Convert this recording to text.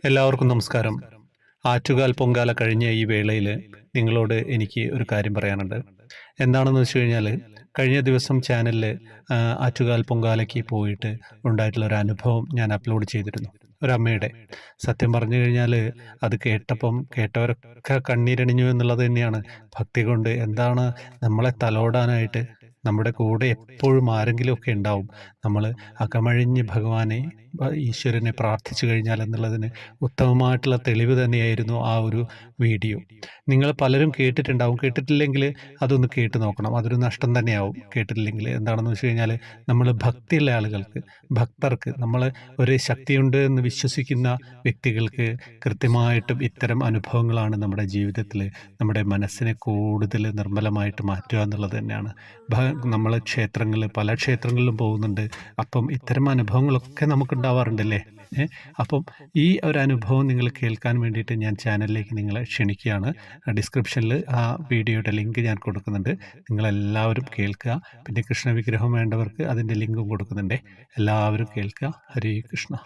എല്ലാവർക്കും നമസ്കാരം. ആറ്റുകാൽ പൊങ്കാല കഴിഞ്ഞ ഈ വേളയിൽ നിങ്ങളോട് എനിക്ക് ഒരു കാര്യം പറയാനുണ്ട്. എന്താണെന്ന് വെച്ച് കഴിഞ്ഞാൽ, കഴിഞ്ഞ ദിവസം ചാനലിൽ ആറ്റുകാൽ പൊങ്കാലയ്ക്ക് പോയിട്ട് ഉണ്ടായിട്ടുള്ള ഒരു അനുഭവം ഞാൻ അപ്ലോഡ് ചെയ്തിരുന്നു. ഒരമ്മയുടെ. സത്യം പറഞ്ഞു കഴിഞ്ഞാൽ അത് കേട്ടപ്പം കേട്ടവരൊക്കെ കണ്ണീരണിഞ്ഞു എന്നുള്ളത് തന്നെയാണ്. ഭക്തി കൊണ്ട് എന്താണ് നമ്മളെ തലോടാനായിട്ട് നമ്മുടെ കൂടെ എപ്പോഴും ആരെങ്കിലുമൊക്കെ ഉണ്ടാവും. നമ്മൾ അകമഴിഞ്ഞ് ഭഗവാനെ ഈശ്വരനെ പ്രാർത്ഥിച്ചു കഴിഞ്ഞാൽ എന്നുള്ളതിന് ഉത്തമമായിട്ടുള്ള തെളിവ് തന്നെയായിരുന്നു ആ ഒരു വീഡിയോ. നിങ്ങൾ പലരും കേട്ടിട്ടുണ്ടാവും. കേട്ടിട്ടില്ലെങ്കിൽ അതൊന്ന് കേട്ട് നോക്കണം. അതൊരു നഷ്ടം തന്നെയാവും കേട്ടിട്ടില്ലെങ്കിൽ. എന്താണെന്ന് വെച്ച് കഴിഞ്ഞാൽ, നമ്മൾ ഭക്തിയുള്ള ആളുകൾക്ക്, ഭക്തർക്ക്, നമ്മൾ ഒരു ശക്തിയുണ്ട് എന്ന് വിശ്വസിക്കുന്ന വ്യക്തികൾക്ക് കൃത്യമായിട്ടും ഇത്തരം അനുഭവങ്ങളാണ് നമ്മുടെ ജീവിതത്തിൽ നമ്മുടെ മനസ്സിനെ കൂടുതൽ നിർമ്മലമായിട്ട് മാറ്റുക എന്നുള്ളത് തന്നെയാണ്. നമ്മൾ പല ക്ഷേത്രങ്ങളിലും പോകുന്നുണ്ട്. അപ്പം ഇത്തരം അനുഭവങ്ങളൊക്കെ നമുക്കുണ്ടാവാറുണ്ടല്ലേ. അപ്പം ഈ ഒരു അനുഭവം നിങ്ങൾ കേൾക്കാൻ വേണ്ടിയിട്ട് ഞാൻ ചാനലിലേക്ക് നിങ്ങളെ ക്ഷണിക്കുകയാണ്. ഡിസ്ക്രിപ്ഷനിൽ ആ വീഡിയോയുടെ ലിങ്ക് ഞാൻ കൊടുക്കുന്നുണ്ട്. നിങ്ങളെല്ലാവരും കേൾക്കുക. പിന്നെ കൃഷ്ണ വിഗ്രഹം വേണ്ടവർക്ക് അതിൻ്റെ ലിങ്കും കൊടുക്കുന്നുണ്ട്. എല്ലാവരും കേൾക്കുക. ഹരേ കൃഷ്ണ.